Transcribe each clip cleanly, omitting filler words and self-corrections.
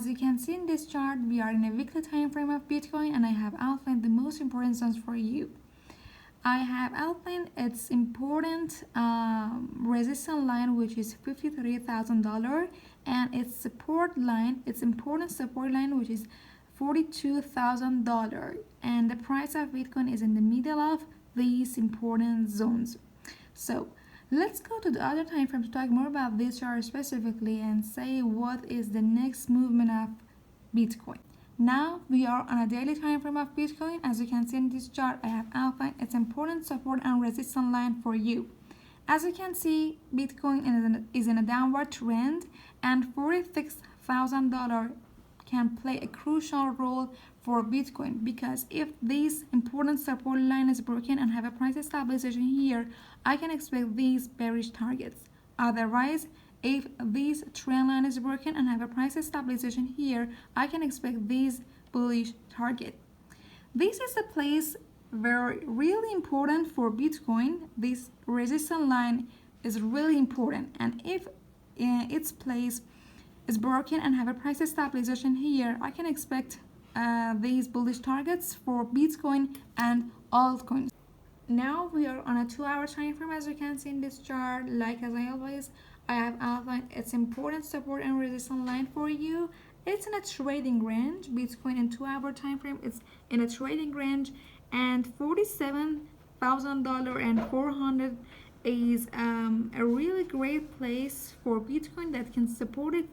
As you can see in this chart, we are in a weekly time frame of Bitcoin, and I have outlined the most important zones for you. I have outlined its important resistance line, which is $53,000, and its support line, its important support line, which is $42,000, and the price of Bitcoin is in the middle of these important zones. So let's go to the other time frame to talk more about this chart specifically and say what is the next movement of Bitcoin. Now we are on a daily time frame of Bitcoin. As you can see in this chart, I have outlined its important support and resistance line for you. As you can see, Bitcoin is in a downward trend, and $46,000 can play a crucial role for Bitcoin, because if this important support line is broken and have a price stabilization here, I can expect these bearish targets. Otherwise, if this trend line is broken and have a price stabilization here, I can expect this bullish target. This is a place very really important for Bitcoin. This resistance line is really important, and if its place is broken and have a price stabilization here, I can expect these bullish targets for Bitcoin and altcoins. Now we are on a 2-hour time frame. As you can see in this chart, like as I always, I have outlined its important support and resistance line for you. It's in a trading range. Bitcoin in 2-hour time frame, it's in a trading range, and $47,000 and 400 is a really great place for Bitcoin that can support it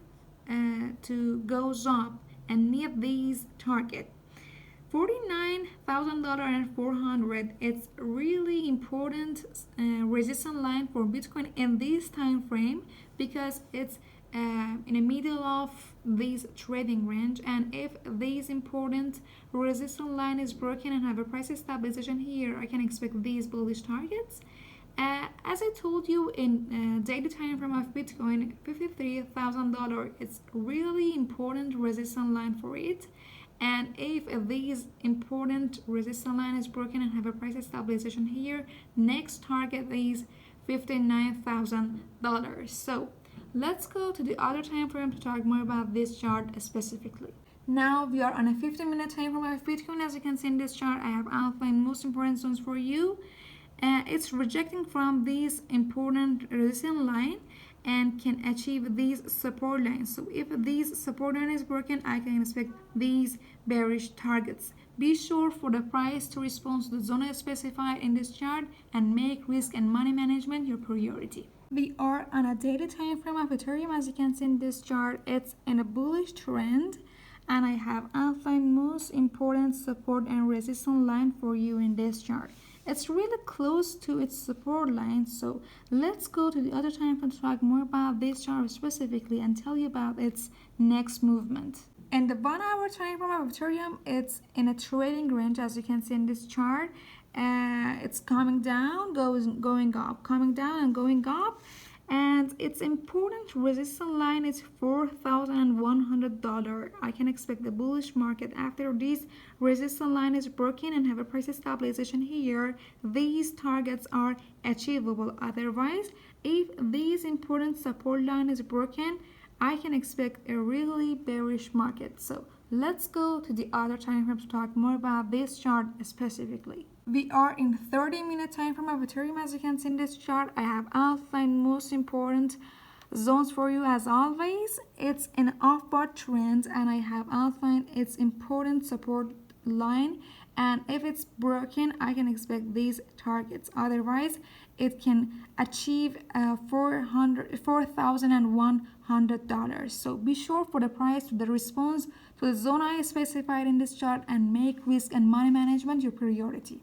to goes up and meet these target. $49,000 and 400, it's really important resistance line for Bitcoin in this time frame, because it's in the middle of this trading range, and if this important resistance line is broken and have a price stabilization here, I can expect these bullish targets. As I told you in daily time frame of Bitcoin, $53,000, it's really important resistance line for it. And if this important resistance line is broken and have a price stabilization here, next target is $59,000. So let's go to the other time frame to talk more about this chart specifically. Now we are on a 15-minute time frame of Bitcoin. As you can see in this chart, I have outlined most important zones for you. It's rejecting from this important resistance line and can achieve these support lines. So if this support line is broken, I can expect these bearish targets. Be sure for the price to respond to the zone specified in this chart and make risk and money management your priority. We are on a daily time frame of Ethereum. As you can see in this chart, it's in a bullish trend, and I have outlined most important support and resistance line for you in this chart. It's really close to its support line, so let's go to the other time frame to talk more about this chart specifically and tell you about its next movement. In the 1-hour time frame of Ethereum, it's in a trading range. As you can see in this chart, it's coming down, going up, coming down and going up, and its important resistance line is $4,100. I can expect the bullish market after this resistance line is broken and have a price stabilization here. These targets are achievable. Otherwise, if this important support line is broken, I can expect a really bearish market. So let's go to the other time frame to talk more about this chart specifically. We are in 30-minute time frame of Ethereum. As you can see in this chart, I have outlined most important zones for you as always. It's an upward trend, and I have outlined its important support line, and if it's broken, I can expect these targets. Otherwise, it can achieve $4,100. So be sure for the price to the response to the zone I specified in this chart and make risk and money management your priority.